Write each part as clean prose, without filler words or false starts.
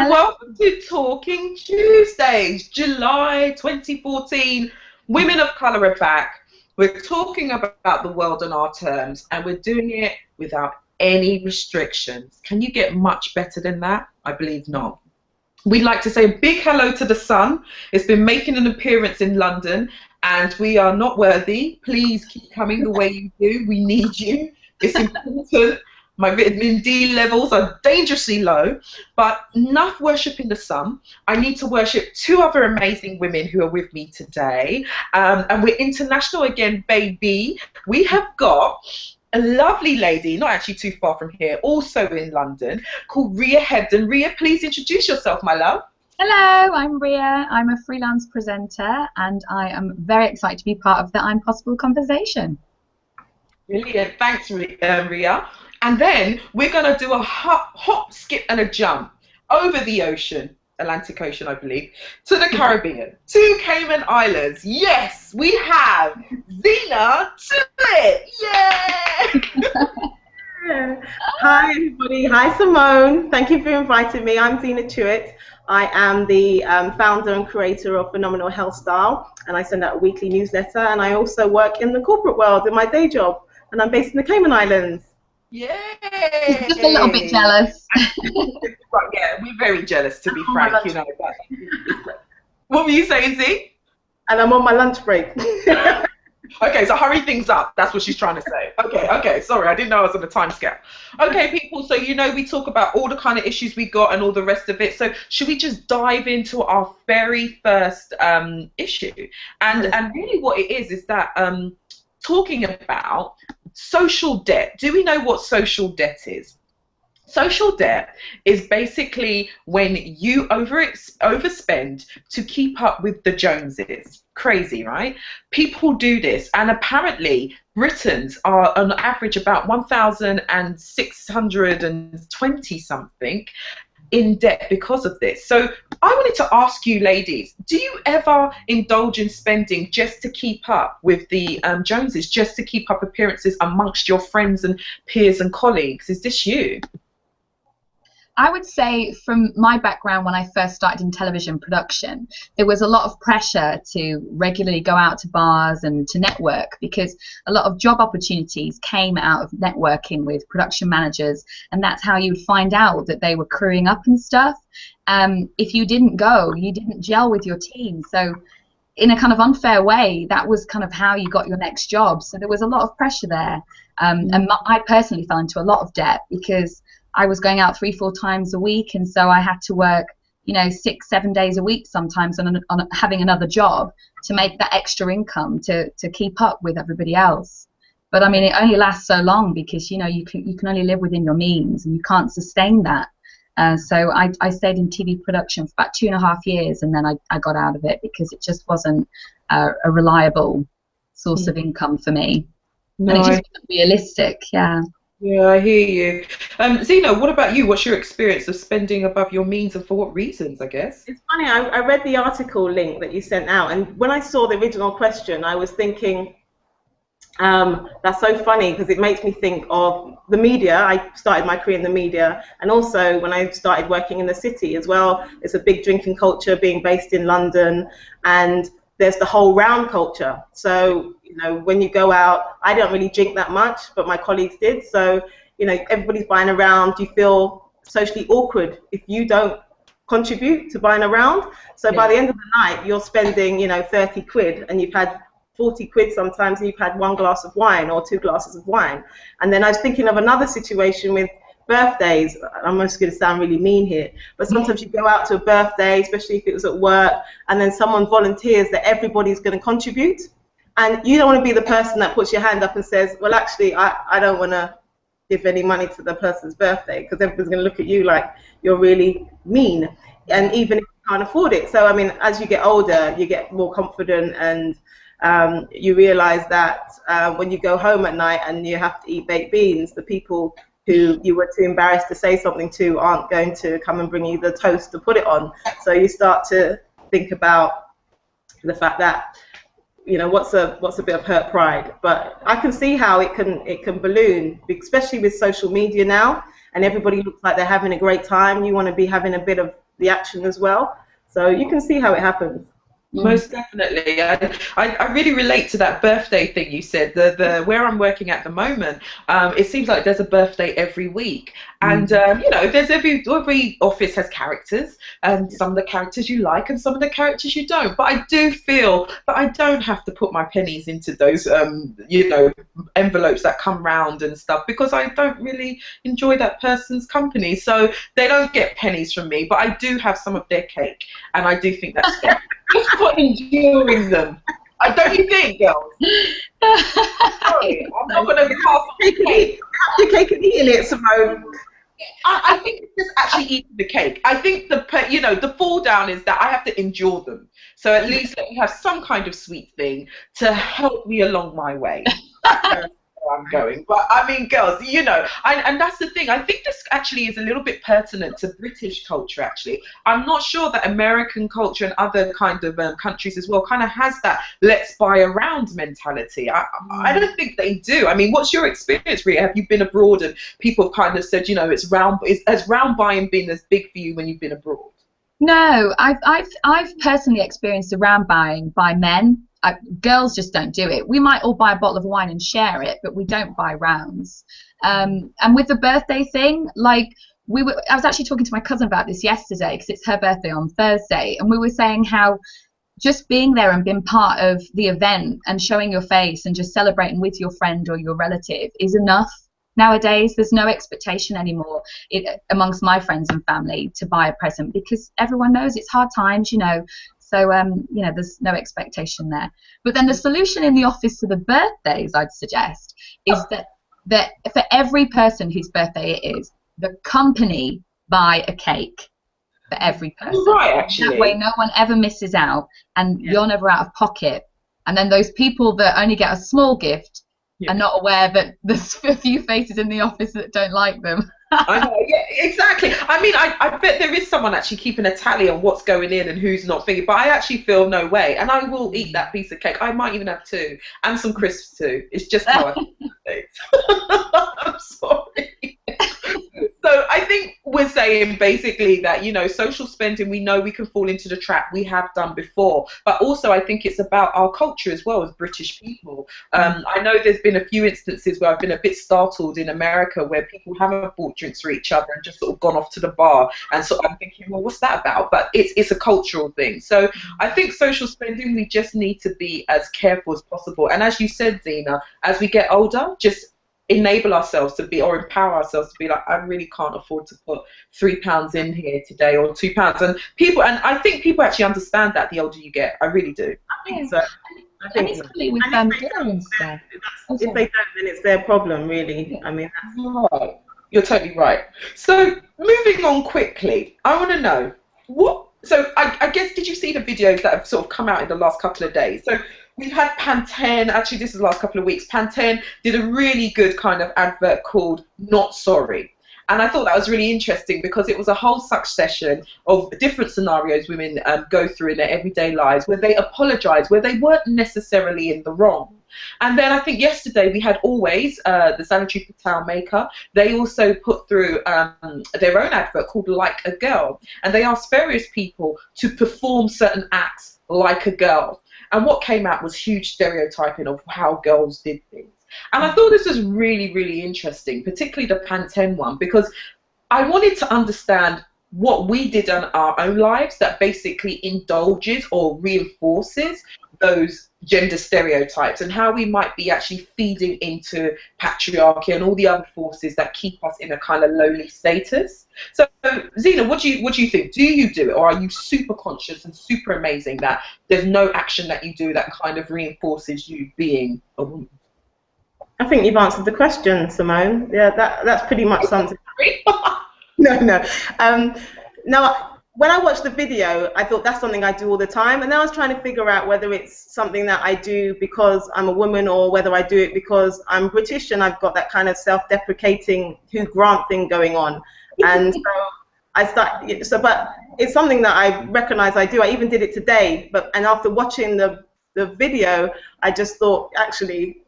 Hello. Welcome to Talking Tuesdays, July 2014. Women of Colour are back. We're talking about the world on our terms, and we're doing it without any restrictions. Can you get much better than that? I believe not. We'd like to say a big hello to the sun. It's been making an appearance in London, and we are not worthy. Please keep coming the way you do. We need you. It's important. My vitamin D levels are dangerously low, but enough worshipping the sun. I need to worship two other amazing women who are with me today. And we're international again, baby. We have got a lovely lady, not actually too far from here, also in London, called Ria Hebden. Ria, please introduce yourself, my love. Hello, I'm Ria. I'm a freelance presenter, and I am very excited to be part of the I'm Possible conversation. Brilliant. Thanks, Ria. And then we're going to do a hop, skip, and a jump over the ocean, Atlantic Ocean, I believe, to the Caribbean, to Cayman Islands. Yes, we have Zena Tuitt. Yay! Hi, everybody. Hi, Simone. Thank you for inviting me. I'm Zena Tuitt. I am the founder and creator of Phenomenal Health Style, and I send out a weekly newsletter, and I also work in the corporate world in my day job, and I'm based in the Cayman Islands. Yay! Just a little bit jealous. Right, yeah, we're very jealous, to be frank. You know. But what were you saying, Z? And I'm on my lunch break. Okay, so hurry things up. That's what she's trying to say. Okay, sorry, I didn't know I was on a time scale. Okay, people, so you know we talk about all the kind of issues we got and all the rest of it. So should we just dive into our very first issue? And really what it is that talking about social debt. Do we know what social debt is? Social debt is basically when you overspend to keep up with the Joneses. Crazy, right? People do this, and apparently Britons are on average about 1,620 something in debt because of this. So I wanted to ask you ladies, do you ever indulge in spending just to keep up with the Joneses, just to keep up appearances amongst your friends and peers and colleagues? Is this you? I would say from my background, when I first started in television production, there was a lot of pressure to regularly go out to bars and to network, because a lot of job opportunities came out of networking with production managers, and that's how you'd find out that they were crewing up and stuff. If you didn't go, you didn't gel with your team. So in a kind of unfair way, that was kind of how you got your next job. So there was a lot of pressure there. And I personally fell into a lot of debt because I was going out 3-4 times a week, and so I had to work, 6-7 days a week sometimes on having another job to make that extra income to keep up with everybody else. But I mean, it only lasts so long because you can only live within your means, and you can't sustain that. So I stayed in TV production for about 2.5 years, and then I got out of it because it just wasn't a reliable source of income for me. No, and it just wasn't realistic. Yeah, I hear you. Zena, what about you? What's your experience of spending above your means, and for what reasons, I guess? It's funny, I read the article link that you sent out, and when I saw the original question, I was thinking, that's so funny, because it makes me think of the media. I started my career in the media, and also when I started working in the city as well. It's a big drinking culture being based in London, and there's the whole round culture. So, when you go out, I don't really drink that much, but my colleagues did. So, everybody's buying a round. You feel socially awkward if you don't contribute to buying a round. So by the end of the night, you're spending, 30 quid, and you've had 40 quid sometimes, and you've had 1 glass of wine or 2 glasses of wine. And then I was thinking of another situation with birthdays. I'm just going to sound really mean here, but sometimes you go out to a birthday, especially if it was at work, and then someone volunteers that everybody's going to contribute, and you don't want to be the person that puts your hand up and says, well, actually, I don't want to give any money to the person's birthday, because everybody's going to look at you like you're really mean, and even if you can't afford it. So I mean, as you get older, you get more confident, and you realize that when you go home at night and you have to eat baked beans, the people who you were too embarrassed to say something to aren't going to come and bring you the toast to put it on. So you start to think about the fact that, what's a bit of hurt pride. But I can see how it can balloon, especially with social media now, and everybody looks like they're having a great time. You want to be having a bit of the action as well. So you can see how it happens. Most definitely. I really relate to that birthday thing you said. The where I'm working at the moment, it seems like there's a birthday every week. And, you know, there's every office has characters, and some of the characters you like and some of the characters you don't. But I do feel that I don't have to put my pennies into those, you know, envelopes that come round and stuff, because I don't really enjoy that person's company. So they don't get pennies from me, but I do have some of their cake. And I do think that's fair. Just for enduring them. Don't you think, girls? Sorry, I'm not going to pass the cake. Have your cake and eating it, Simone. I think it's just actually eating the cake. I think you know, the fall down is that I have to endure them. So at least let me have some kind of sweet thing to help me along my way. I'm going, but I mean, girls, you know, and that's the thing. I think this actually is a little bit pertinent to British culture. Actually, I'm not sure that American culture and other kind of countries as well kind of has that "let's buy around" mentality. I don't think they do. I mean, what's your experience, Ria? Have you been abroad and people have kind of said, you know, has round buying been as big for you when you've been abroad? No, I've personally experienced the round buying by men. Girls just don't do it. We might all buy a bottle of wine and share it, but we don't buy rounds. And with the birthday thing, like I was actually talking to my cousin about this yesterday because it's her birthday on Thursday, and we were saying how just being there and being part of the event and showing your face and just celebrating with your friend or your relative is enough. Nowadays, there's no expectation anymore amongst my friends and family to buy a present, because everyone knows it's hard times, you know. So, you know, there's no expectation there. But then the solution in the office to the birthdays, I'd suggest, is that for every person whose birthday it is, the company buy a cake for every person. Right, actually. That way no one ever misses out, and you're never out of pocket. And then those people that only get a small gift are not aware that there's a few faces in the office that don't like them. I know, yeah, exactly. I mean, I bet there is someone actually keeping a tally on what's going in and who's not thinking, but I actually feel no way, and I will eat that piece of cake. I might even have two, and some crisps too. It's just how I feel things. I'm sorry. So I think we're saying basically that, you know, social spending, we know we can fall into the trap. We have done before, but also I think it's about our culture as well as British people. I know there's been a few instances where I've been a bit startled in America where people haven't bought drinks for each other and just sort of gone off to the bar, and so I'm thinking, well, what's that about? But it's a cultural thing. So I think social spending, we just need to be as careful as possible. And as you said, Zena, as we get older, just enable ourselves to be, or empower ourselves to be like, I really can't afford to put £3 in here today or £2. And I think people actually understand that the older you get. I really do. I think so. And it's probably with dinner and stuff. If they don't, then it's their problem, really. I mean, that's right. You're totally right. So moving on quickly, I want to know what. So I guess, did you see the videos that have sort of come out in the last couple of days? So we've had Pantene, actually this is the last couple of weeks, Pantene did a really good kind of advert called Not Sorry. And I thought that was really interesting because it was a whole succession of different scenarios women go through in their everyday lives where they apologise, where they weren't necessarily in the wrong. And then I think yesterday we had Always, the sanitary towel maker. They also put through their own advert called Like a Girl. And they asked various people to perform certain acts like a girl. And what came out was huge stereotyping of how girls did things. And I thought this was really, really interesting, particularly the Pantene one, because I wanted to understand what we did in our own lives that basically indulges or reinforces those gender stereotypes, and how we might be actually feeding into patriarchy and all the other forces that keep us in a kind of lowly status. So Zena, what do you think? Do you do it, or are you super conscious and super amazing that there's no action that you do that kind of reinforces you being a woman? I think you've answered the question, Simone. Yeah, that's pretty much something. No. Now, when I watched the video, I thought that's something I do all the time, and then I was trying to figure out whether it's something that I do because I'm a woman or whether I do it because I'm British and I've got that kind of self-deprecating Hugh Grant thing going on. And so but it's something that I recognize I do. I even did it today, and after watching the video, I just thought, actually,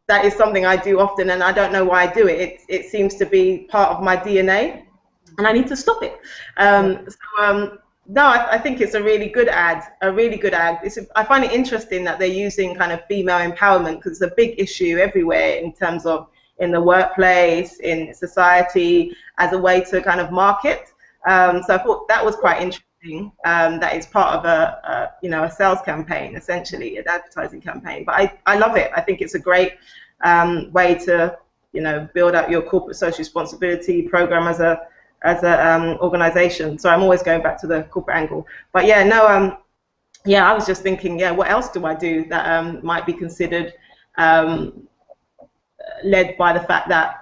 that is something I do often, and I don't know why I do it. It seems to be part of my DNA. and I need to stop it. No, I think it's a really good ad. I find it interesting that they're using kind of female empowerment, because it's a big issue everywhere in terms of in the workplace, in society, as a way to kind of market. So I thought that was quite interesting. That is part of a sales campaign, essentially an advertising campaign. But I love it. I think it's a great way to build up your corporate social responsibility program as a organization. So I'm always going back to the corporate angle. But yeah, no, I was just thinking, what else do I do that might be considered led by the fact that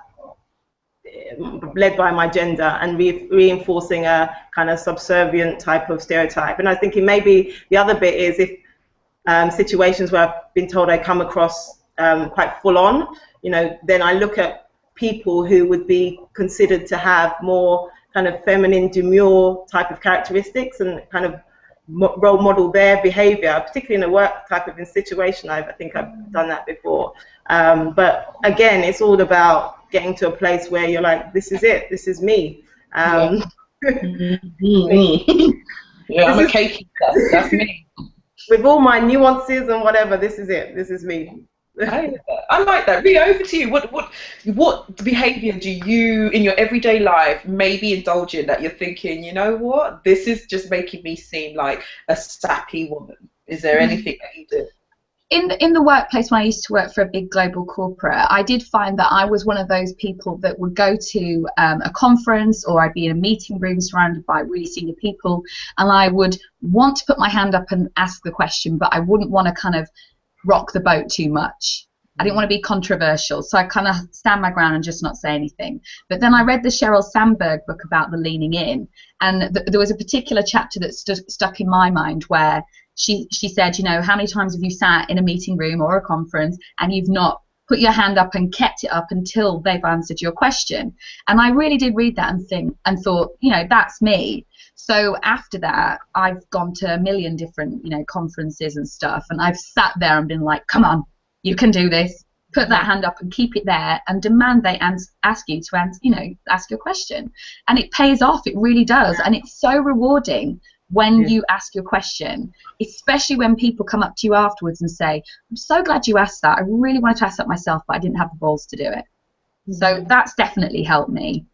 led by my gender and reinforcing a kind of subservient type of stereotype. And I was thinking maybe the other bit is if situations where I've been told I come across quite full on, then I look at people who would be considered to have more kind of feminine, demure type of characteristics and kind of role model their behaviour, particularly in a work type of situation. I think I've done that before. But again, it's all about getting to a place where you're like, this is it, this is me. Yeah, I'm a cake eater. That's me. With all my nuances and whatever, this is it, this is me. I like that. Ria, over to you. What behaviour do you, in your everyday life, maybe indulge in that you're thinking, you know what, this is just making me seem like a sappy woman? Is there anything that you do? In the workplace, when I used to work for a big global corporate, I did find that I was one of those people that would go to a conference, or I'd be in a meeting room surrounded by really senior people, and I would want to put my hand up and ask the question, but I wouldn't want to kind of rock the boat too much. I didn't want to be controversial, so I kind of stand my ground and just not say anything. But then I read the Sheryl Sandberg book about the leaning in, and there was a particular chapter that stuck in my mind where she said, how many times have you sat in a meeting room or a conference and you've not put your hand up and kept it up until they've answered your question? And I really did read that and thought, that's me. So after that, I've gone to a million different, conferences and stuff, and I've sat there and been like, come on, you can do this. Put that hand up and keep it there, and demand they ask you to ask your question. And it pays off. It really does. And it's so rewarding when you ask your question, especially when people come up to you afterwards and say, I'm so glad you asked that. I really wanted to ask that myself, but I didn't have the balls to do it. So that's definitely helped me.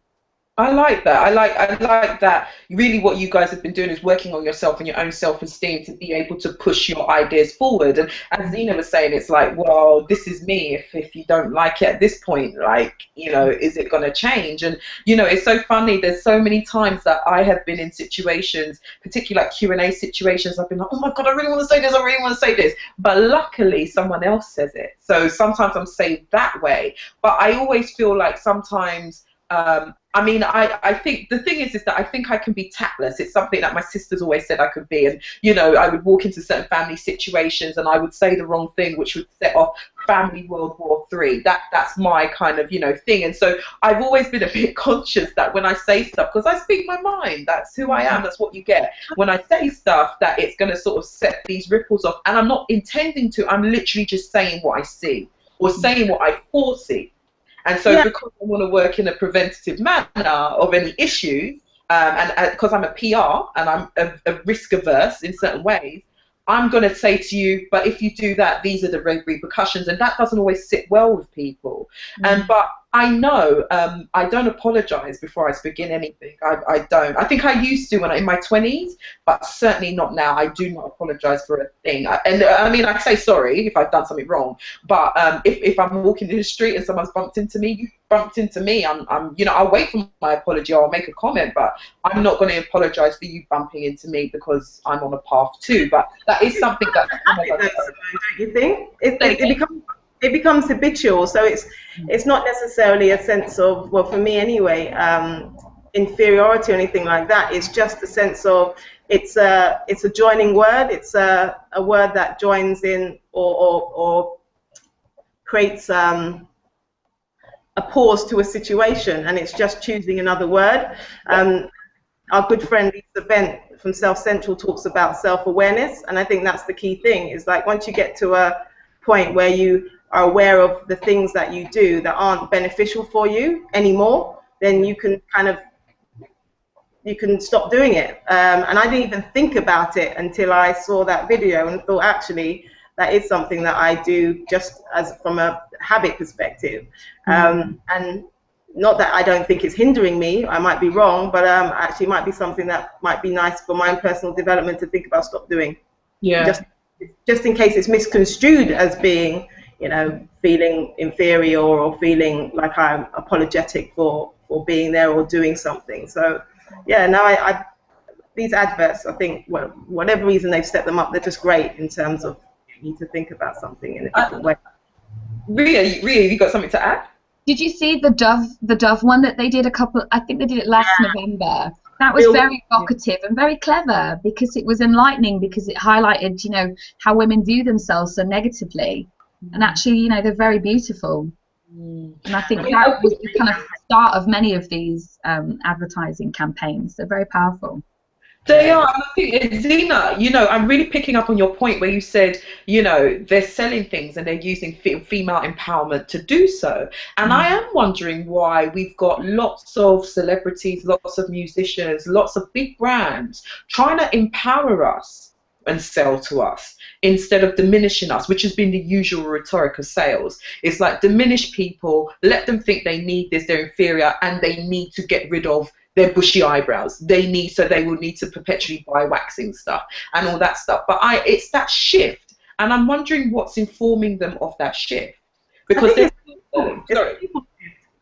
I like that. I like that. Really, what you guys have been doing is working on yourself and your own self-esteem to be able to push your ideas forward. And as Zena was saying, it's like, well, this is me. If you don't like it at this point, is it going to change? And it's so funny. There's so many times that I have been in situations, particularly like Q&A situations. I've been like, oh my God, I really want to say this. I really want to say this. But luckily, someone else says it. So sometimes I'm saved that way. But I always feel like sometimes. I think the thing is that I think I can be tactless. It's something that my sisters always said I could be. And, I would walk into certain family situations and I would say the wrong thing, which would set off family World War III. That's my kind of, thing. And so I've always been a bit conscious that when I say stuff, because I speak my mind, that's who I am, that's what you get. When I say stuff, that it's going to sort of set these ripples off. And I'm not intending to. I'm literally just saying what I see or saying what I foresee. And so because I want to work in a preventative manner of any issues, and because I'm a PR and I'm a risk averse in certain ways, I'm going to say to you, but if you do that, these are the repercussions. And that doesn't always sit well with people. But I know I don't apologise before I begin anything. I don't. I think I used to when in my 20s, but certainly not now. I do not apologise for a thing. I say sorry if I've done something wrong. But if I'm walking in the street and someone's bumped into me, you bumped into me. I'll wait for my apology or I'll make a comment, but I'm not going to apologise for you bumping into me because I'm on a path too. But that is something that don't you think? It becomes habitual, so it's not necessarily a sense of, well, for me anyway, inferiority or anything like that. It's just a sense of it's a joining word. It's a word that joins in or creates a pause to a situation, and it's just choosing another word. Our good friend Lisa Bent from Self Central talks about self-awareness, and I think that's the key thing. Is like once you get to a point where you are aware of the things that you do that aren't beneficial for you anymore, then you can kind of stop doing it. And I didn't even think about it until I saw that video and thought, actually, that is something that I do just as from a habit perspective. And not that I don't think it's hindering me, I might be wrong, but actually it might be something that might be nice for my own personal development to think about stop doing. Yeah. Just in case it's misconstrued as being, feeling inferior or feeling like I'm apologetic for being there or doing something. So, yeah, no, I these adverts, I think, whatever reason they've set them up, they're just great in terms of you need to think about something in a different way. Ria, you got something to add? Did you see the Dove one that they did I think they did it last November. That was very evocative and very clever because it was enlightening, because it highlighted, how women view themselves so negatively. And actually, they're very beautiful. And I think that was the kind of start of many of these advertising campaigns. They're very powerful. They are. And I think, Zena, I'm really picking up on your point where you said, they're selling things and they're using female empowerment to do so. And I am wondering why we've got lots of celebrities, lots of musicians, lots of big brands trying to empower us and sell to us instead of diminishing us, which has been the usual rhetoric of sales. It's like diminish people, let them think they need this, they're inferior, and they need to get rid of their bushy eyebrows. They will need to perpetually buy waxing stuff and all that stuff. But it's that shift, and I'm wondering what's informing them of that shift. Because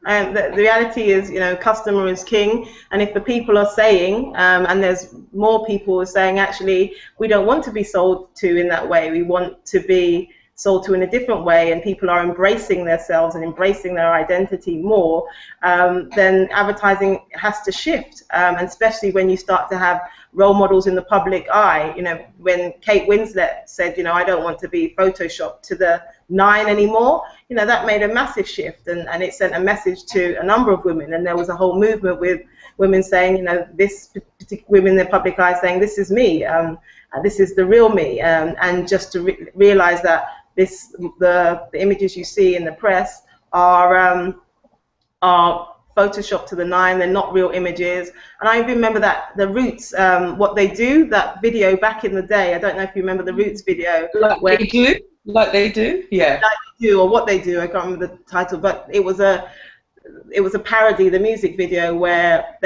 and the reality is, customer is king. And if the people are saying, and there's more people who are saying, actually, we don't want to be sold to in that way. We want to be sold to in a different way, and people are embracing themselves and embracing their identity more, then advertising has to shift, and especially when you start to have role models in the public eye. When Kate Winslet said, I don't want to be photoshopped to the 9 anymore, that made a massive shift, and it sent a message to a number of women, and there was a whole movement with women saying, this particular women in the public eye saying, this is me, this is the real me, and just to realize that the images you see in the press are photoshopped to the 9. They're not real images. And I remember that the Roots, what they do, that video back in the day. I don't know if you remember the Roots video. Like they do, yeah. Like they do, or what they do. I can't remember the title, but it was a parody, the music video, where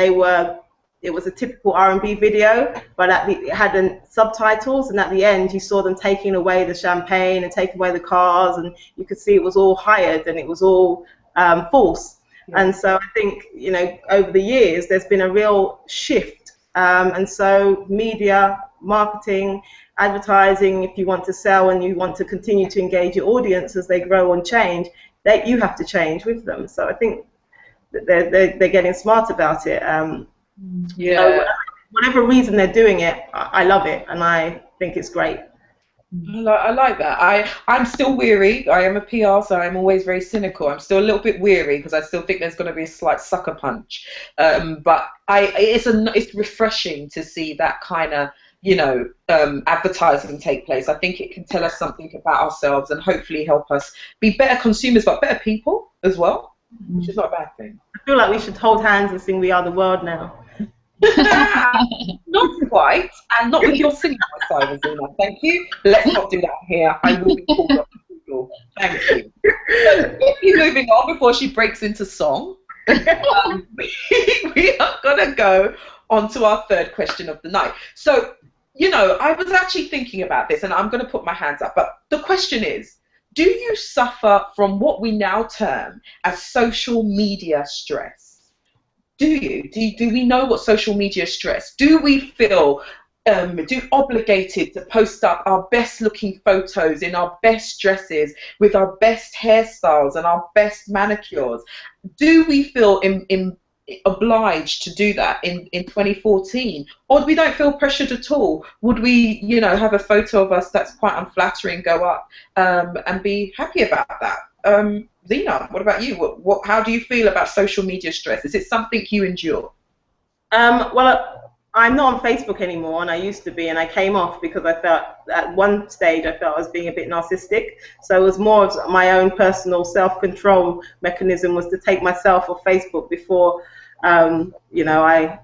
it was a typical R&B video, but it had subtitles, and at the end you saw them taking away the champagne and taking away the cars, and you could see it was all hired and it was all false. Yeah. And so I think, over the years there's been a real shift, and so media, marketing, advertising, if you want to sell and you want to continue to engage your audience as they grow and change, you have to change with them. So I think that they're getting smart about it. Yeah. So whatever reason they're doing it, I love it, and I think it's great. I like that. I'm still weary. I am a PR, so I'm always very cynical. I'm still a little bit weary because I still think there's going to be a slight sucker punch. But it's refreshing to see that kind of advertising take place. I think it can tell us something about ourselves and hopefully help us be better consumers, but better people as well, which is not a bad thing. I feel like we should hold hands and sing "We Are the World" now. Not quite, and not with your singing side, Zena. Thank you. Let's not do that here. I will be called up to Google. Thank you. Keep moving on before she breaks into song. We are gonna go on to our third question of the night. So, I was actually thinking about this, and I'm going to put my hands up. But the question is, do you suffer from what we now term as social media stress? Do you? Do we know what social media stress? Do we feel obligated to post up our best looking photos in our best dresses with our best hairstyles and our best manicures? Do we feel obliged to do that in 2014, or we don't feel pressured at all? Would we have a photo of us that's quite unflattering go up and be happy about that? Zena, what about you? How do you feel about social media stress? Is it something you endure? Well, I'm not on Facebook anymore, and I used to be, and I came off because I felt at one stage I was being a bit narcissistic. So it was more of my own personal self-control mechanism was to take myself off Facebook before I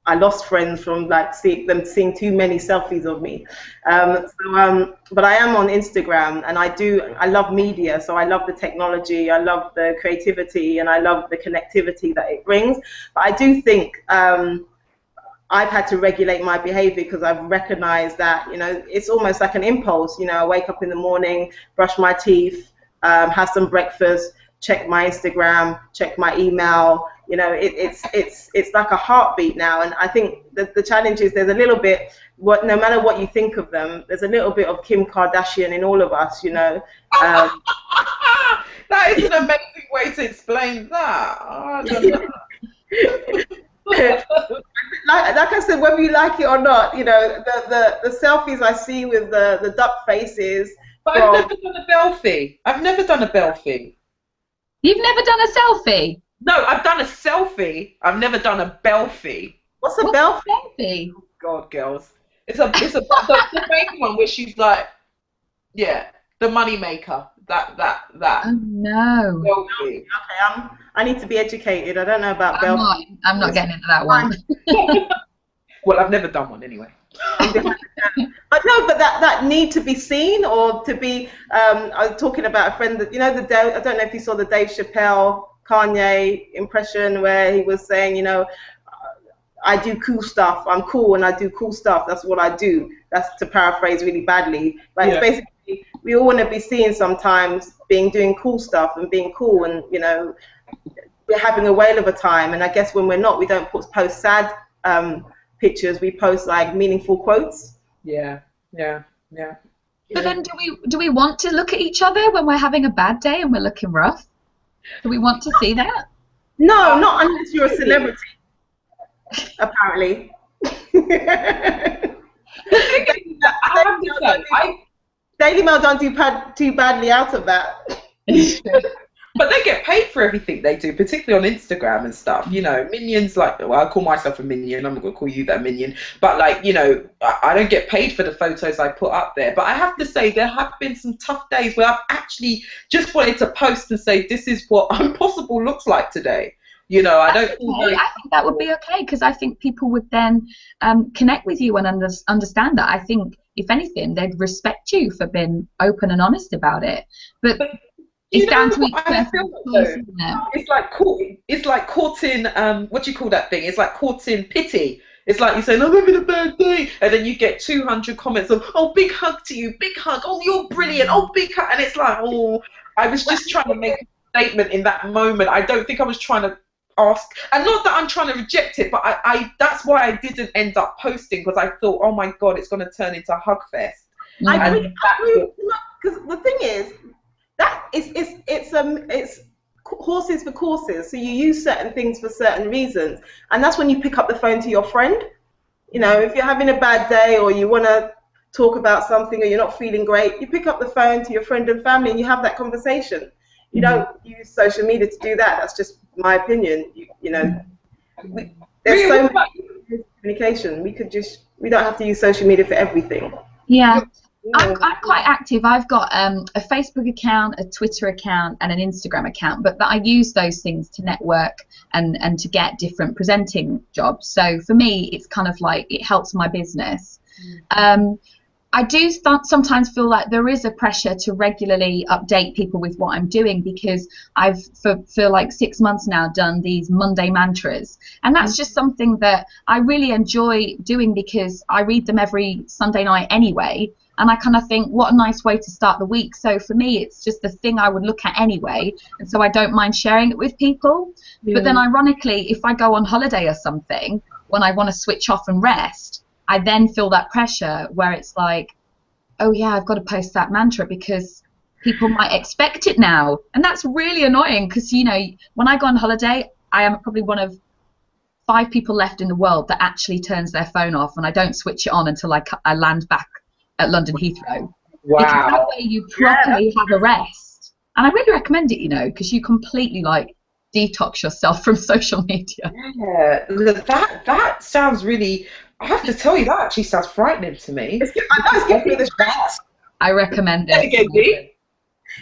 I lost friends from like them seeing too many selfies of me. But I am on Instagram, and I love media, so I love the technology, I love the creativity, and I love the connectivity that it brings. But I do think I've had to regulate my behavior, because I've recognized that, you know, it's almost like an impulse. You know, I wake up in the morning, brush my teeth, have some breakfast, check my Instagram, check my email. You know, it's like a heartbeat now. And I think the challenge is there's a little bit, no matter what you think of them, there's a little bit of Kim Kardashian in all of us, you know. That is an amazing way to explain that. Oh, I don't know. Like I said, whether you like it or not, you know, the selfies I see with the duck faces. But I've never done a belfie. I've never done a belfie. You've never done a selfie? No, I've done a selfie. I've never done a belfie. What's a belfie? Oh God, girls, it's the main one where she's like, yeah, the money maker. That. Oh no. Belfie. Okay, I need to be educated. I don't know about belfie. I'm not getting into that one. Well, I've never done one anyway. But no, but that need to be seen, or to be. I was talking about a friend that, you know, I don't know if you saw the Dave Chappelle Kanye impression where he was saying, you know, I do cool stuff. I'm cool and I do cool stuff. That's what I do. That's to paraphrase really badly. But it's basically, we all want to be seen sometimes doing cool stuff and being cool, and, you know, we're having a whale of a time. And I guess when we're not, we don't post sad pictures. We post like meaningful quotes. Yeah. But then do we want to look at each other when we're having a bad day and we're looking rough? Do we want to see that? No, not unless you're a celebrity, apparently. Daily Mail don't do too badly out of that. But they get paid for everything they do, particularly on Instagram and stuff. You know, minions, like, well, I call myself a minion. I'm not going to call you that minion. But, like, you know, I don't get paid for the photos I put up there. But I have to say, there have been some tough days where I've actually just wanted to post and say, this is what Impossible looks like today. You know, I don't. Okay. I think that would be okay, because I think people would then connect with you and understand that. I think, if anything, they'd respect you for being open and honest about it. But it's down to each person. It's like courting, what do you call that thing? It's like courting pity. It's like you saying, I'm having a bad day, and then you get 200 comments of, oh, big hug to you, big hug, oh, you're brilliant, oh, big hug. And it's like, oh, I was just trying to make a statement in that moment. I don't think I was trying to ask, and not that I'm trying to reject it, but I that's why I didn't end up posting, because I thought, oh my God, it's going to turn into a hug fest. I agree, because the thing is, that it's horses for courses. So you use certain things for certain reasons, and that's when you pick up the phone to your friend. You know, if you're having a bad day or you want to talk about something or you're not feeling great, you pick up the phone to your friend and family and you have that conversation. You don't use social media to do that. That's just my opinion. You know, there's so much communication. We don't have to use social media for everything. Yeah. I'm quite active. I've got a Facebook account, a Twitter account, and an Instagram account, but I use those things to network and to get different presenting jobs. So for me, it's kind of like it helps my business. I do sometimes feel like there is a pressure to regularly update people with what I'm doing, because I've for like 6 months now done these Monday mantras, and that's just something that I really enjoy doing, because I read them every Sunday night anyway. And I kind of think, what a nice way to start the week. So for me, it's just the thing I would look at anyway. And so I don't mind sharing it with people. Yeah. But then ironically, if I go on holiday or something, when I want to switch off and rest, I then feel that pressure where it's like, oh yeah, I've got to post that mantra because people might expect it now. And that's really annoying, because, you know, when I go on holiday, I am probably one of 5 people left in the world that actually turns their phone off, and I don't switch it on until I land back at London Heathrow. Wow. Because that way you properly have a rest. And I really recommend it, you know, because you completely like detox yourself from social media. Yeah, that sounds really, I have to tell you, that actually sounds frightening to me. I know, it's giving me the stress. I recommend it.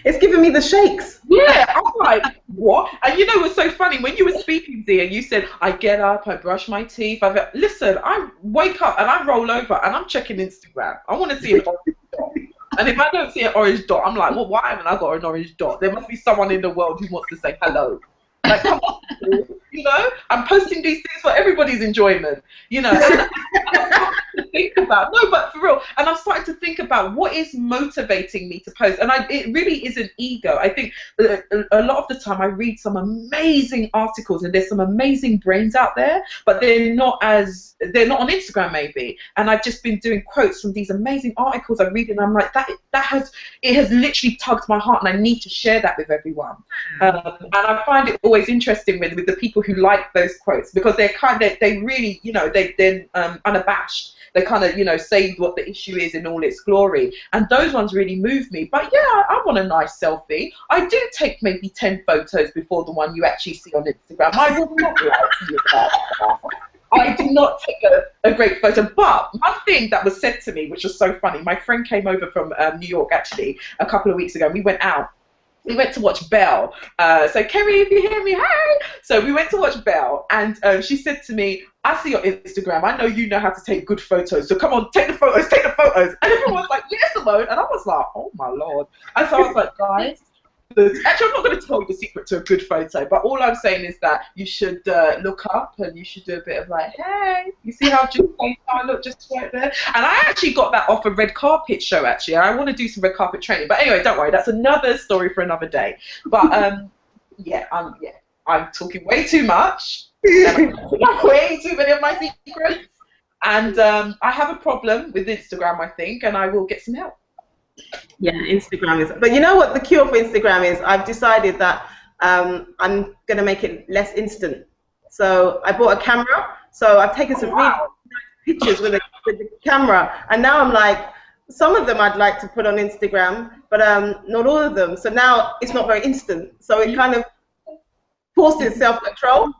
It's giving me the shakes. Yeah, I'm like, what? And you know what's so funny? When you were speaking, Zia, you said, I get up, I brush my teeth. Listen, I wake up and I roll over and I'm checking Instagram. I want to see an orange dot. And if I don't see an orange dot, I'm like, well, why haven't I got an orange dot? There must be someone in the world who wants to say hello. Like, come on, you know? I'm posting these things for everybody's enjoyment, you know? And I'm starting to think about, no, but for real, and I'm starting to think about what is motivating me to post. And it really is an ego. I think a lot of the time I read some amazing articles and there's some amazing brains out there, but they're not on Instagram maybe. And I've just been doing quotes from these amazing articles I read, and I'm like, it has literally tugged my heart, and I need to share that with everyone. And I find it always interesting with the people who like those quotes, because they really, you know, they're unabashed. They kind of, you know, say what the issue is in all its glory, and those ones really move me. But yeah, I want a nice selfie. I do take maybe 10 photos before the one you actually see on Instagram. I will not lie to you about that. I do not take a great photo. But one thing that was said to me, which was so funny, my friend came over from New York actually a couple of weeks ago, and we went out. We went to watch Belle. So, Kerry, if you hear me, hi. So we went to watch Belle, and she said to me, I see your Instagram. I know you know how to take good photos. So come on, take the photos, take the photos. And everyone was like, yes, Simone. And I was like, oh, my Lord. And so I was like, guys, actually, I'm not going to tell you the secret to a good photo, but all I'm saying is that you should look up and you should do a bit of like, hey, you see how I look just right there? And I actually got that off a red carpet show, actually. I want to do some red carpet training. But anyway, don't worry. That's another story for another day. But, I'm talking way too much. Way too many of my secrets. And I have a problem with Instagram, I think, and I will get some help. Yeah, Instagram is. But you know what the cure for Instagram is? I've decided that I'm going to make it less instant. So I bought a camera. So I've taken some really nice pictures with the camera. And now I'm like, some of them I'd like to put on Instagram, but not all of them. So now it's not very instant. So it kind of forces self-control.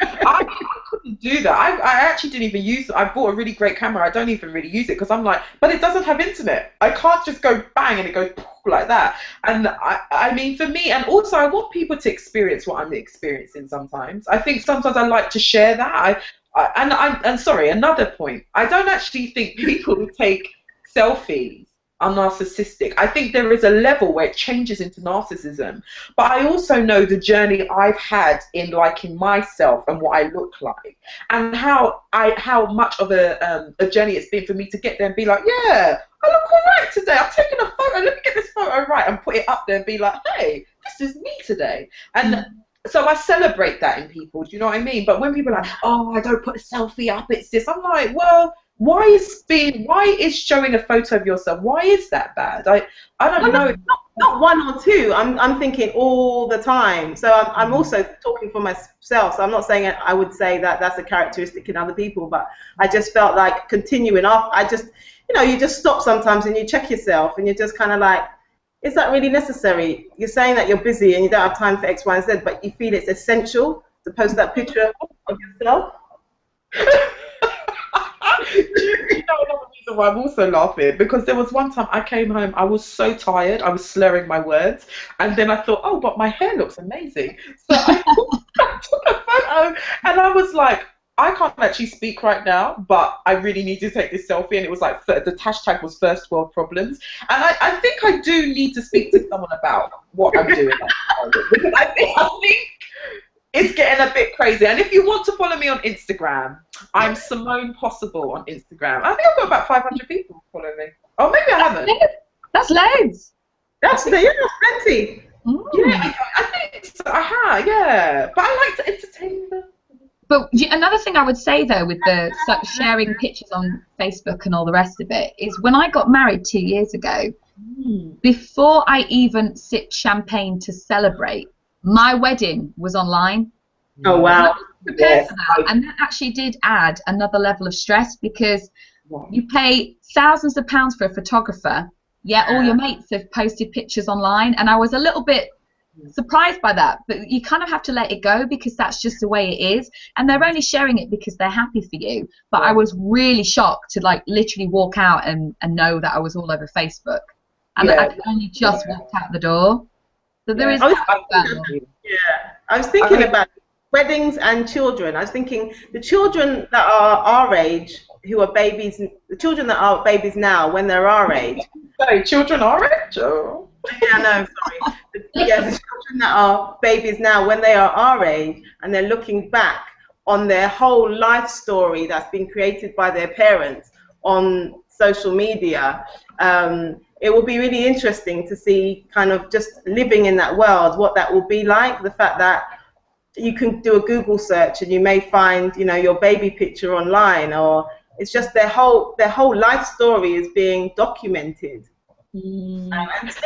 I couldn't do that. I actually didn't even use it. I bought a really great camera. I don't even really use it because I'm like, but it doesn't have internet. I can't just go bang and it goes like that. And I mean, for me, and also I want people to experience what I'm experiencing sometimes. I think sometimes I like to share that. And sorry, another point. I don't actually think people who take selfies are narcissistic. I think there is a level where it changes into narcissism. But I also know the journey I've had in liking myself and what I look like, and how much of a journey it's been for me to get there and be like, yeah, I look all right today. I'm taking a photo. Let me get this photo right, and put it up there and be like, hey, this is me today. And so I celebrate that in people. Do you know what I mean? But when people are like, oh, I don't put a selfie up, it's this. I'm like, well, why is showing a photo of yourself, why is that bad? I don't know. Not one or two. I'm thinking all the time. So I'm also talking for myself. So I'm not saying I would say that that's a characteristic in other people, but I just felt like continuing off. You just stop sometimes and you check yourself and you're just kind of like, is that really necessary? You're saying that you're busy and you don't have time for X, Y, and Z, but you feel it's essential to post that picture of yourself. You know another reason why I'm also laughing? Because there was one time I came home, I was so tired, I was slurring my words, and then I thought, oh, but my hair looks amazing. So I took a photo, and I was like, I can't actually speak right now, but I really need to take this selfie. And it was like, the hashtag was first world problems. And I think I do need to speak to someone about what I'm doing. Because I think it's getting a bit crazy. And if you want to follow me on Instagram, I'm Simone Possible on Instagram. I think I've got about 500 people following me. Oh, maybe I haven't. That's loads. That's plenty. Yeah, I think so. Yeah. But I like to entertain them. But another thing I would say, though, with the sharing pictures on Facebook and all the rest of it, is when I got married 2 years ago, before I even sipped champagne to celebrate, my wedding was online. Oh, wow. And I was prepared for that. And that actually did add another level of stress, because you pay thousands of pounds for a photographer, yet all your mates have posted pictures online. And I was a little bit surprised by that, but you kind of have to let it go, because that's just the way it is, and they're only sharing it because they're happy for you. But I was really shocked to like literally walk out and know that I was all over Facebook. and Yeah. I've only just walked out the door. So there is I was that. I was thinking about weddings and children. I was thinking the children that are our age, who are babies, the children that are babies now when they're our age. Sorry, children are age? Oh. Yeah, no, sorry. Yeah, the children that are babies now when they are our age and they're looking back on their whole life story that's been created by their parents on social media. It will be really interesting to see kind of just living in that world, what that will be like. The fact that you can do a Google search and you may find, you know, your baby picture online, or it's just their whole life story is being documented. And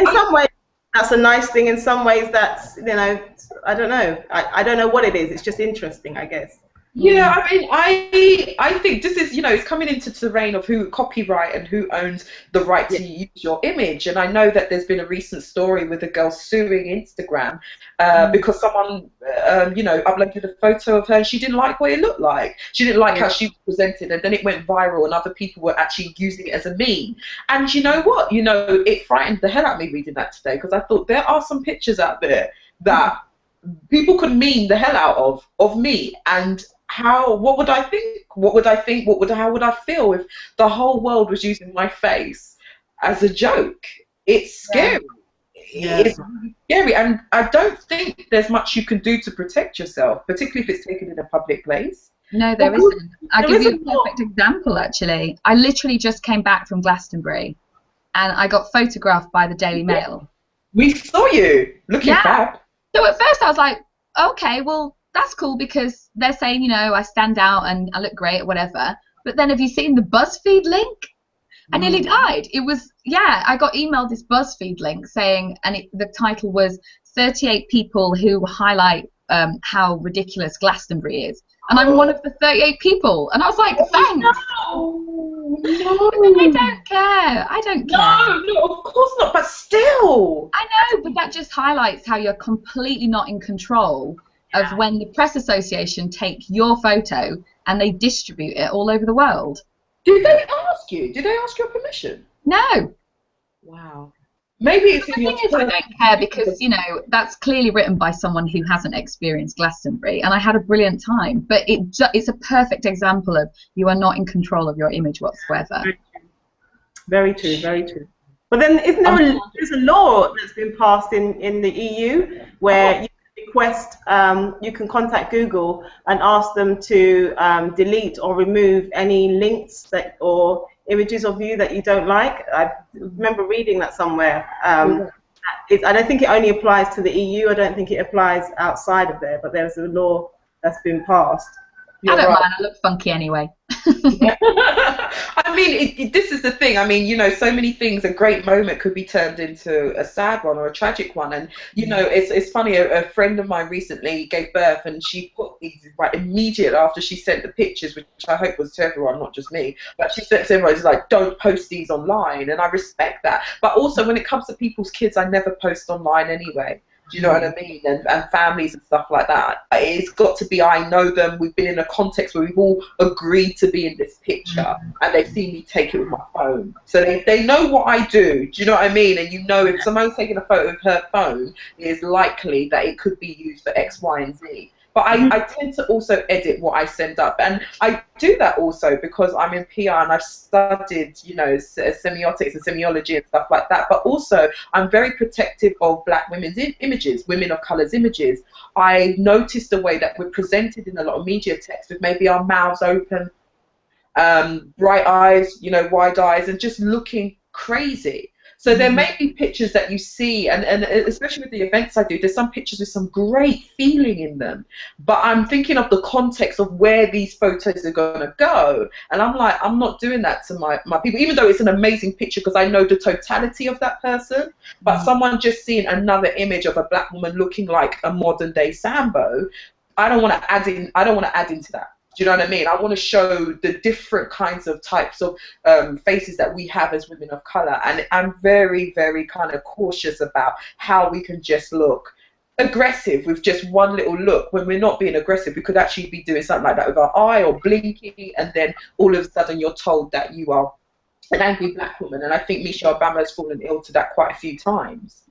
in some ways that's a nice thing. In some ways that's, you know, I don't know. I don't know what it is. It's just interesting, I guess. Yeah, I mean, I think this is, you know, it's coming into terrain of who copyright and who owns the right to use your image. And I know that there's been a recent story with a girl suing Instagram because someone, you know, uploaded a photo of her and she didn't like what it looked like. She didn't like how she was presented, and then it went viral and other people were actually using it as a meme. And you know what? You know, it frightened the hell out of me reading that today, because I thought there are some pictures out there that people could meme the hell out of me, and what would I think? How would I feel if the whole world was using my face as a joke? It's scary. Yeah. It's really scary, and I don't think there's much you can do to protect yourself, particularly if it's taken in a public place. No, there isn't. I'll give you a perfect example, actually. I literally just came back from Glastonbury, and I got photographed by the Daily Mail. We saw you looking fab. So at first I was like, okay, well, that's cool because they're saying, you know, I stand out and I look great or whatever. But then have you seen the BuzzFeed link? I nearly died. It was, I got emailed this BuzzFeed link saying, and the title was 38 people who highlight how ridiculous Glastonbury is. And I'm one of the 38 people. And I was like, thanks. No. I don't care. I don't care. No, of course not, but still. I know, but that just highlights how you're completely not in control of when the press association take your photo and they distribute it all over the world. Did they ask you? Did they ask your permission? No. Wow. Maybe it's the thing is, I don't care because, you know, that's clearly written by someone who hasn't experienced Glastonbury, and I had a brilliant time. But it's a perfect example of you are not in control of your image whatsoever. Very true, very true. But then isn't there there's a law that's been passed in the EU where you can request, you can contact Google and ask them to delete or remove any links or images of you that you don't like. I remember reading that somewhere. I don't think it only applies to the EU. I don't think it applies outside of there, but there's a law that's been passed. I don't mind. I look funky anyway. I mean, this is the thing. I mean, you know, so many things. A great moment could be turned into a sad one or a tragic one. And you know, it's funny. A friend of mine recently gave birth, and she put these right immediately after she sent the pictures, which I hope was to everyone, not just me. But she said to everyone, she's like, "Don't post these online," and I respect that. But also, when it comes to people's kids, I never post online anyway. Do you know what I mean? And families and stuff like that. It's got to be, I know them, we've been in a context where we've all agreed to be in this picture, and they've seen me take it with my phone. So they know what I do. Do you know what I mean? And you know, if someone's taking a photo of her phone, it is likely that it could be used for X, Y, and Z. But I tend to also edit what I send up, and I do that also because I'm in PR and I've studied, you know, semiotics and semiology and stuff like that. But also, I'm very protective of Black women's images, women of colour's images. I noticed the way that we're presented in a lot of media text with maybe our mouths open, bright eyes, you know, wide eyes, and just looking crazy. So there may be pictures that you see, and especially with the events I do, there's some pictures with some great feeling in them. But I'm thinking of the context of where these photos are going to go. And I'm like, I'm not doing that to my people, even though it's an amazing picture because I know the totality of that person. But someone just seeing another image of a Black woman looking like a modern day Sambo, I don't want to add into that. Do you know what I mean? I want to show the different kinds of types of faces that we have as women of colour. And I'm very, very kind of cautious about how we can just look aggressive with just one little look. When we're not being aggressive, we could actually be doing something like that with our eye or blinking, and then all of a sudden you're told that you are an angry black woman, and I think Michelle Obama has fallen ill to that quite a few times.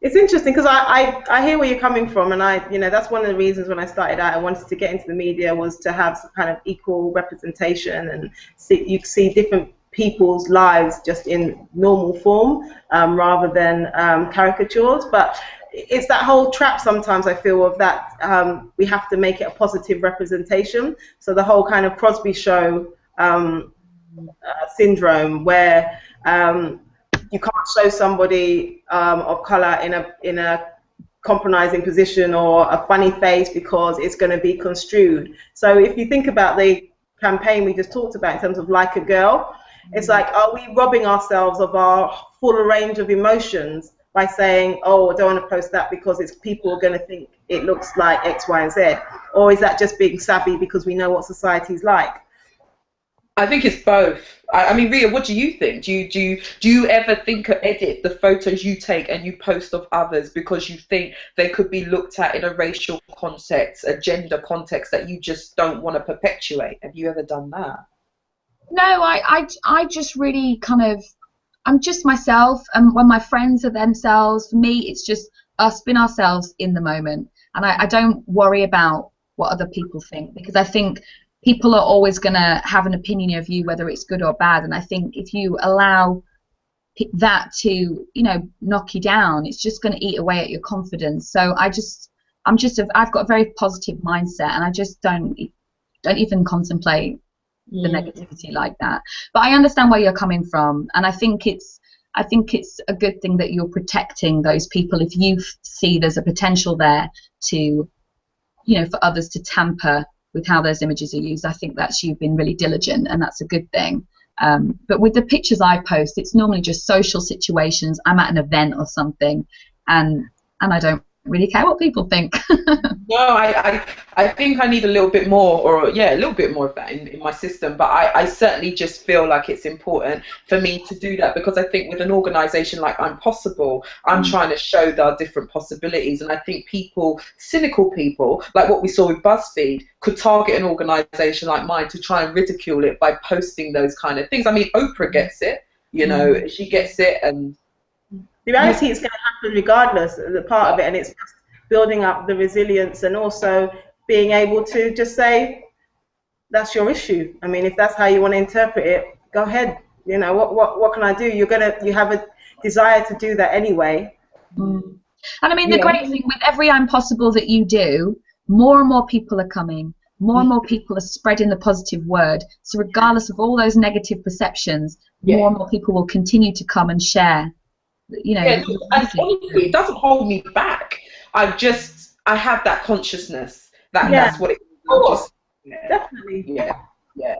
It's interesting because I hear where you're coming from, and that's one of the reasons when I started out I wanted to get into the media was to have some kind of equal representation and see different people's lives just in normal form rather than caricatures. But it's that whole trap sometimes I feel of that we have to make it a positive representation. So the whole kind of Crosby show syndrome where you can't show somebody of color in a compromising position or a funny face because it's going to be construed. So if you think about the campaign we just talked about in terms of Like a Girl, it's like, are we robbing ourselves of our full range of emotions by saying, oh, I don't want to post that because people are going to think it looks like X, Y, and Z? Or is that just being savvy because we know what society's like? I think it's both. I mean, Ria, what do you think? Do you ever think or edit the photos you take and you post of others because you think they could be looked at in a racial context, a gender context that you just don't want to perpetuate? Have you ever done that? No, I just really I'm just myself, and when my friends are themselves, for me it's just us being ourselves in the moment, and I don't worry about what other people think, because I think people are always going to have an opinion of you, whether it's good or bad. And I think if you allow that to, knock you down, it's just going to eat away at your confidence. So I've got a very positive mindset, and I just don't even contemplate the negativity like that. But I understand where you're coming from, and I think it's a good thing that you're protecting those people if you see there's a potential there to, for others to tamper with how those images are used. I think you've been really diligent, and that's a good thing. But with the pictures I post, it's normally just social situations. I'm at an event or something, and I don't really care what people think. No, I think I need a little bit more, a little bit more of that in my system. But I certainly just feel like it's important for me to do that, because I think with an organisation like I'm Possible, I'm trying to show there are different possibilities. And I think cynical people, like what we saw with BuzzFeed, could target an organisation like mine to try and ridicule it by posting those kind of things. I mean, Oprah gets it, she gets it, and the reality is going to happen regardless of the part of it, and it's just building up the resilience and also being able to just say, that's your issue. I mean, if that's how you want to interpret it, go ahead. What can I do? You have a desire to do that anyway. And I mean, the great thing with every I'm Possible that you do, more and more people are coming. More and more people are spreading the positive word. So regardless of all those negative perceptions, more and more people will continue to come and share. Honestly, it doesn't hold me back. I have that consciousness that's what it is. Definitely. Yeah.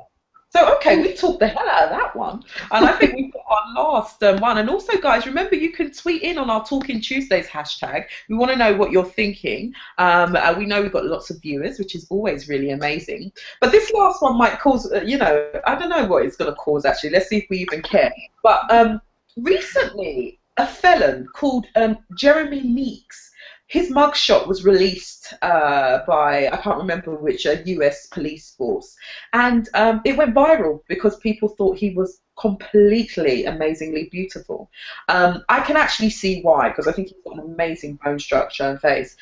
So okay, we talked the hell out of that one, and I think we've got our last one. And also, guys, remember you can tweet in on our Talking Tuesdays hashtag. We want to know what you're thinking. We know we've got lots of viewers, which is always really amazing. But this last one might cause, I don't know what it's going to cause actually. Let's see if we even care. But recently, a felon called Jeremy Meeks, his mugshot was released by, I can't remember which, US police force. And it went viral because people thought he was completely amazingly beautiful. I can actually see why, because I think he's got an amazing bone structure and face.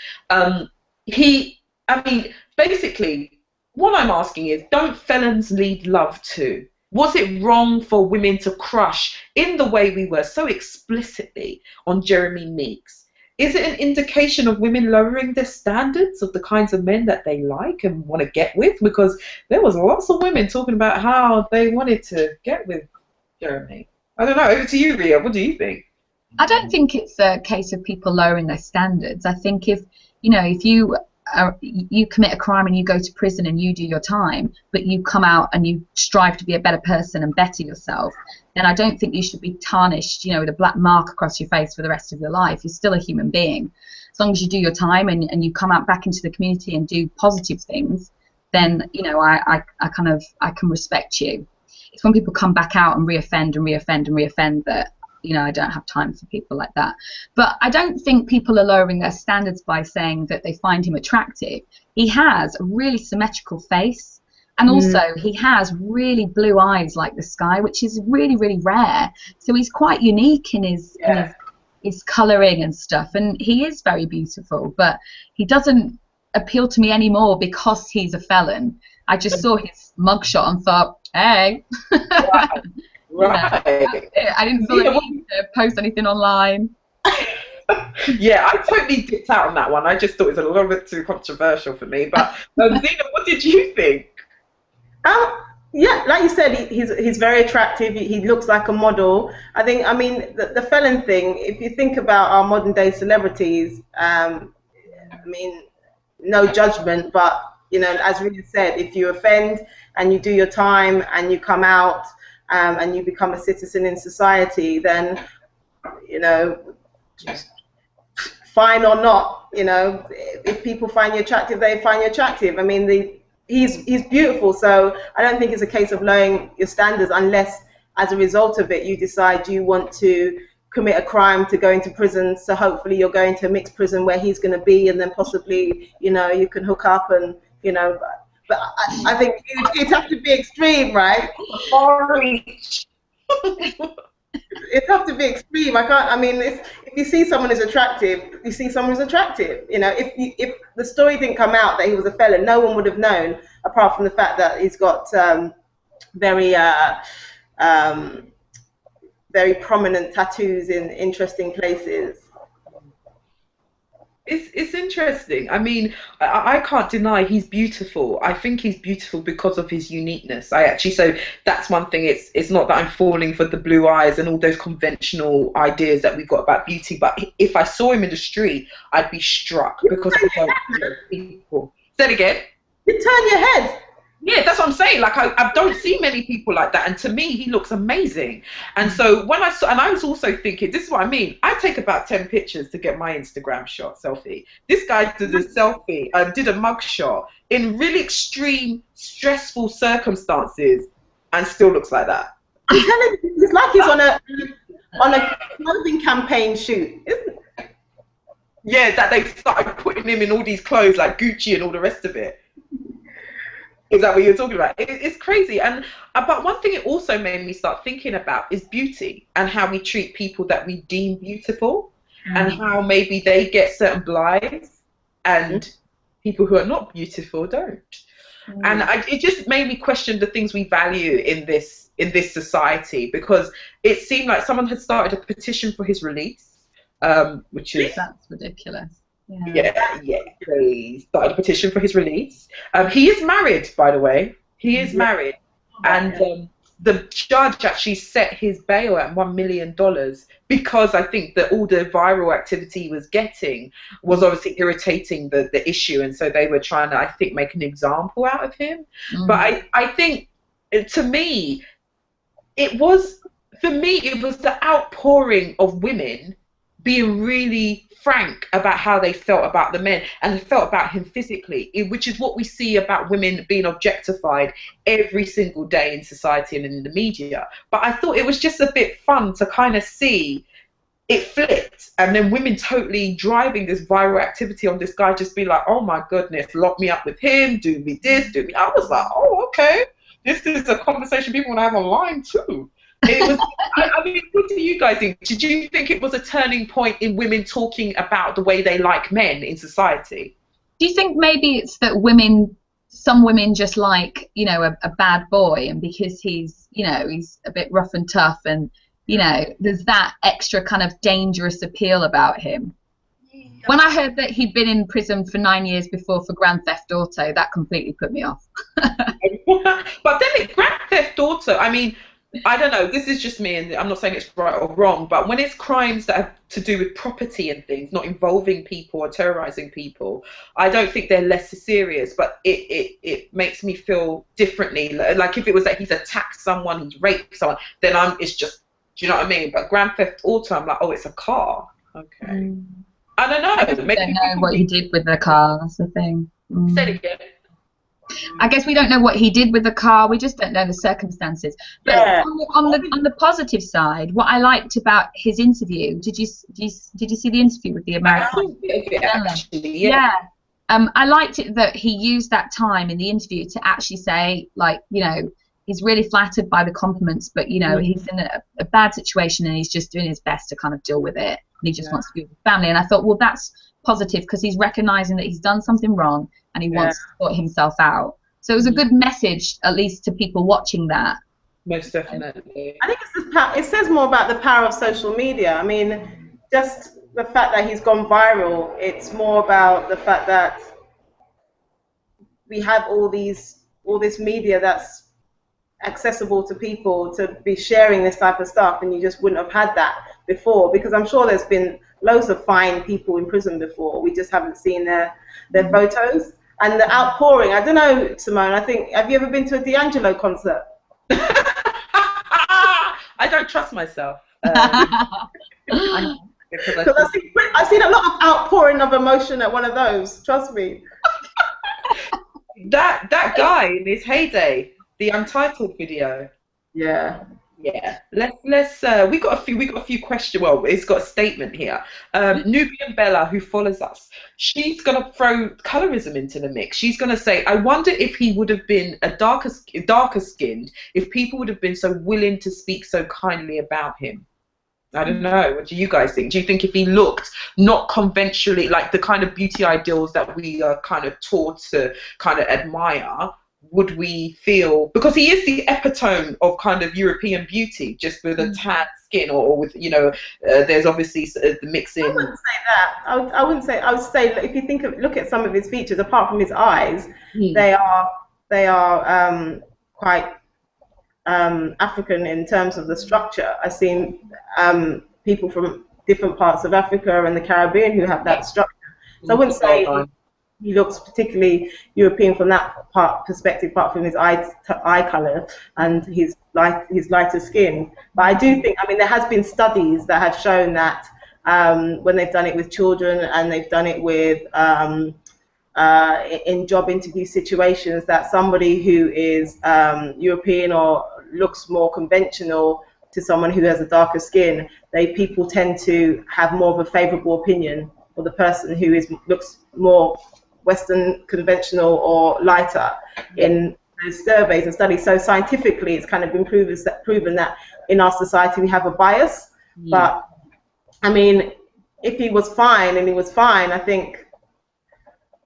Basically, what I'm asking is, don't felons need love too? Was it wrong for women to crush in the way we were so explicitly on Jeremy Meeks? Is it an indication of women lowering their standards of the kinds of men that they like and want to get with? Because there was lots of women talking about how they wanted to get with Jeremy. I don't know. Over to you, Ria. What do you think? I don't think it's a case of people lowering their standards. I think if you commit a crime and you go to prison and you do your time, but you come out and you strive to be a better person and better yourself, then I don't think you should be tarnished, with a black mark across your face for the rest of your life. You're still a human being. As long as you do your time and you come out back into the community and do positive things, then I can respect you. It's when people come back out and reoffend and reoffend and reoffend that I don't have time for people like that. But I don't think people are lowering their standards by saying that they find him attractive. He has a really symmetrical face. And also, he has really blue eyes like the sky, which is really, really rare. So he's quite unique in his colouring and stuff. And he is very beautiful, but he doesn't appeal to me anymore because he's a felon. I just saw his mugshot and thought, hey. Right. I didn't feel the need to post anything online. Yeah, I totally dipped out on that one. I just thought it was a little bit too controversial for me. But Zena, what did you think? Yeah, like you said, he's very attractive. He looks like a model. I mean, the felon thing, if you think about our modern day celebrities, I mean, no judgment, but, you know, as Ria said, if you offend and you do your time and you come out and you become a citizen in society, then, you know, fine or not, you know, if people find you attractive, they find you attractive. I mean, he's beautiful, so I don't think it's a case of lowering your standards unless, as a result of it, you decide you want to commit a crime to go into prison. So hopefully you're going to a mixed prison where he's going to be, and then possibly, you know, you can hook up and, you know. But I think it'd have to be extreme, right? It's have to be extreme. I mean, if you see someone who's attractive, you see someone who's attractive. You know, if the story didn't come out that he was a felon, no one would have known, apart from the fact that he's got very prominent tattoos in interesting places. It's interesting. I mean, I can't deny he's beautiful. I think he's beautiful because of his uniqueness. So that's one thing. It's not that I'm falling for the blue eyes and all those conventional ideas that we've got about beauty. But if I saw him in the street, I'd be struck because of how people. Say it again. You turn your head. Yeah, that's what I'm saying. Like, I don't see many people like that, and to me, he looks amazing. And so when I saw, and I was also thinking, this is what I mean. I take about 10 pictures to get my Instagram selfie. This guy did a selfie, did a mug shot in really extreme, stressful circumstances, and still looks like that. I'm telling you, it's like he's on a clothing campaign shoot, isn't it? Yeah, that they started putting him in all these clothes like Gucci and all the rest of it. Is that what you're talking about? It's crazy. And but one thing it also made me start thinking about is beauty and how we treat people that we deem beautiful, and how maybe they get certain blights and people who are not beautiful don't. And it just made me question the things we value in this society, because it seemed like someone had started a petition for his release, which is... That's ridiculous. Yeah. He started a petition for his release. He is married, by the way. He is married. And the judge actually set his bail at $1 million because I think that all the viral activity he was getting was obviously irritating the issue. And so they were trying to, I think, make an example out of him. But I think, to me, it was the outpouring of women being really frank about how they felt about the men and felt about him physically, which is what we see about women being objectified every single day in society and in the media. But I thought it was just a bit fun to kind of see it flipped, and then women totally driving this viral activity on this guy, just be like, oh my goodness, lock me up with him, do me this, do me. I was like, oh, okay, this is a conversation people want to have online too. It was, I mean, what do you guys think? Did you think it was a turning point in women talking about the way they like men in society? Do you think maybe it's that some women just like, you know, a bad boy, and because he's, you know, he's a bit rough and tough, and, you know, there's that extra kind of dangerous appeal about him? When I heard that he'd been in prison for 9 years before for Grand Theft Auto, that completely put me off. But then Grand Theft Auto, I mean, I don't know, this is just me, and I'm not saying it's right or wrong, but when it's crimes that have to do with property and things, not involving people or terrorizing people, I don't think they're less serious, but it makes me feel differently. Like if it was that he's attacked someone, he's raped someone, then it's just, do you know what I mean? But Grand Theft Auto, I'm like, oh, it's a car. Okay. I don't know. I don't know what he did with the car, that's the thing. Say it again. I guess we don't know what he did with the car. We just don't know the circumstances. But on the positive side, what I liked about his interview, did you see the interview with the American journalist? Yeah. I liked it that he used that time in the interview to actually say, like, you know, he's really flattered by the compliments, but, you know, he's in a bad situation and he's just doing his best to kind of deal with it. And he just wants to be with his family. And I thought, well, that's positive because he's recognizing that he's done something wrong and he wants to sort himself out. So it was a good message, at least to people watching that. Most definitely. I think it says more about the power of social media. I mean, just the fact that he's gone viral, it's more about the fact that we have all this media that's accessible to people to be sharing this type of stuff, and you just wouldn't have had that before, because I'm sure there's been loads of fine people in prison before. We just haven't seen their photos. And the outpouring, I don't know, Simone, have you ever been to a D'Angelo concert? I don't trust myself. Because I've seen a lot of outpouring of emotion at one of those, trust me. That guy in his heyday, the Untitled video. Yeah. Yeah. Let's we got a few questions. Well, it's got a statement here. Nubian Bella, who follows us, she's gonna throw colorism into the mix. She's gonna say, I wonder if he would have been a darker skinned if people would have been so willing to speak so kindly about him. I don't know. What do you guys think? Do you think if he looked not conventionally, like the kind of beauty ideals that we are kind of taught to kind of admire, would we feel, because he is the epitome of kind of European beauty, just with a tan skin, or with, you know, there's obviously the mixing. I wouldn't say that. I wouldn't say. I would say, if you look at some of his features, apart from his eyes, they are quite African in terms of the structure. I've seen people from different parts of Africa and the Caribbean who have that structure. So I wouldn't say he looks particularly European from that perspective, apart from his eye colour and his lighter skin. But I do think, I mean, there has been studies that have shown that when they've done it with children and they've done it with in job interview situations, that somebody who is European or looks more conventional to someone who has a darker skin, people tend to have more of a favourable opinion for the person who looks more Western, conventional, or lighter in those surveys and studies. So scientifically, it's kind of been proven that in our society we have a bias. But I mean, if he was fine, I think,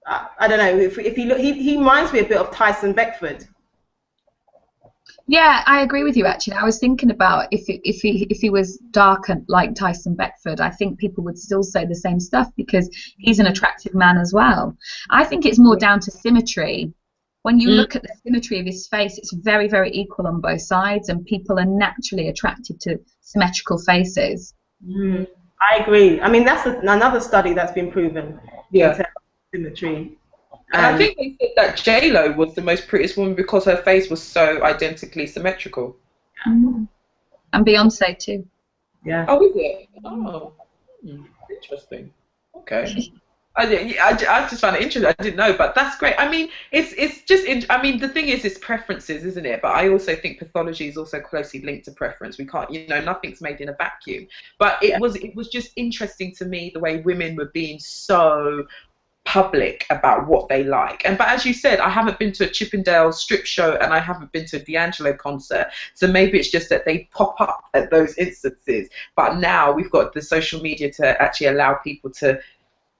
I don't know, if he reminds me a bit of Tyson Beckford. Yeah, I agree with you, actually. I was thinking about if he was dark and like Tyson Beckford, I think people would still say the same stuff because he's an attractive man as well. I think it's more down to symmetry. When you look at the symmetry of his face, it's very, very equal on both sides, and people are naturally attracted to symmetrical faces. I agree. I mean, that's another study that's been proven. In terms of symmetry. And I think they said that J-Lo was the most prettiest woman because her face was so identically symmetrical. And Beyonce too. Yeah. Oh, is it? Oh, interesting. Okay. I just found it interesting. I didn't know, but that's great. I mean, it's just. I mean, the thing is, it's preferences, isn't it? But I also think pathology is also closely linked to preference. We can't, you know, nothing's made in a vacuum. But it was just interesting to me the way women were being so public about what they like. But as you said, I haven't been to a Chippendale strip show and I haven't been to a D'Angelo concert, so maybe it's just that they pop up at those instances. But now we've got the social media to actually allow people to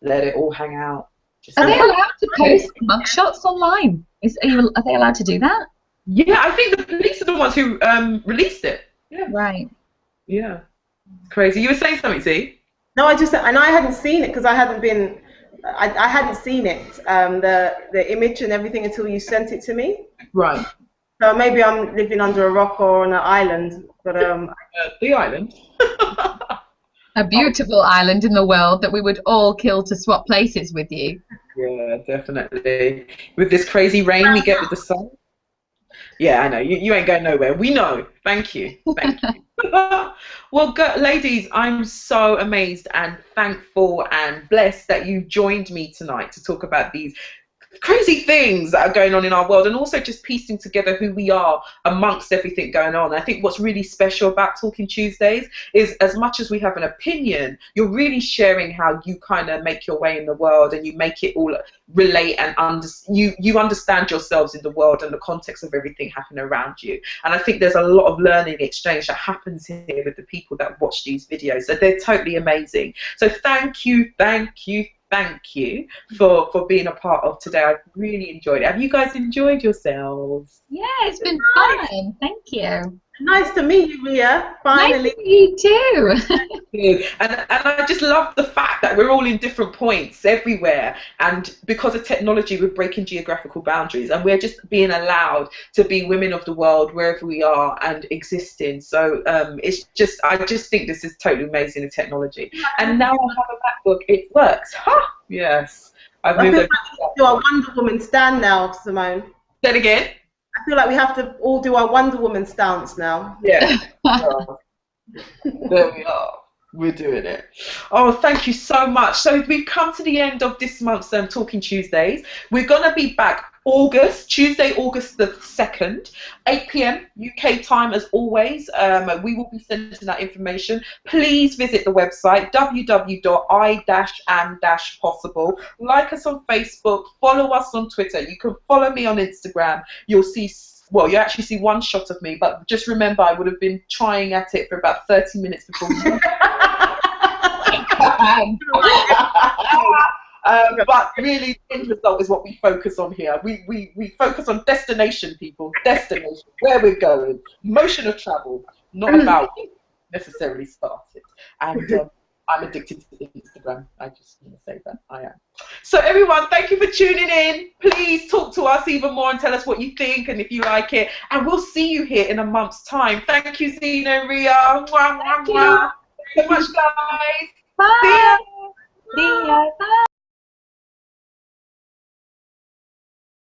let it all hang out. Are they allowed to post mugshots online? Are they allowed to do that? Yeah, I think the police are the ones who released it. Yeah. Right. Yeah. It's crazy. You were saying something, Z? No, I hadn't seen it because I hadn't seen it, the image and everything, until you sent it to me. Right. So maybe I'm living under a rock or on an island, but the island. A beautiful island in the world that we would all kill to swap places with you. Yeah, definitely. With this crazy rain we get with the sun. Yeah, I know. You ain't going nowhere. We know. Thank you. Thank you. Well, ladies, I'm so amazed and thankful and blessed that you joined me tonight to talk about these crazy things that are going on in our world, and also just piecing together who we are amongst everything going on. I think what's really special about Talking Tuesdays is, as much as we have an opinion, you're really sharing how you kind of make your way in the world, and you make it all relate, and you understand yourselves in the world and the context of everything happening around you. And I think there's a lot of learning exchange that happens here with the people that watch these videos. So they're totally amazing. So thank you for being a part of today. I've really enjoyed it. Have you guys enjoyed yourselves? Yeah, it's been fun. Thank you. Nice to meet you, Ria. Finally. Nice to meet you too. Good. And I just love the fact that we're all in different points everywhere, and because of technology we're breaking geographical boundaries, and we're just being allowed to be women of the world wherever we are and existing. So it's just, I just think this is totally amazing, the technology. And now I have a MacBook, it works. Ha! Yes. I've moved over. Do our Wonder Woman stand now, Simone. Say it again. I feel like we have to all do our Wonder Woman stance now. Yeah. There we are. We're doing it. Oh, thank you so much. So we've come to the end of this month's Talking Tuesdays. We're going to be back Tuesday, August the 2nd, 8 p.m. UK time as always. We will be sending that information. Please visit the website www.i-am-possible. Like us on Facebook. Follow us on Twitter. You can follow me on Instagram. You'll see, well, you actually see one shot of me, but just remember I would have been trying at it for about 30 minutes before you. But really, the end result is what we focus on here. We focus on destination, people. Destination, where we're going. Motion of travel, not about necessarily started. And I'm addicted to Instagram. I just want to say that. I am. So everyone, thank you for tuning in. Please talk to us even more and tell us what you think and if you like it. And we'll see you here in a month's time. Thank you, Zena and Ria. Mwah, mwah, mwah. Thank you so much, guys. Bye. See ya. Bye.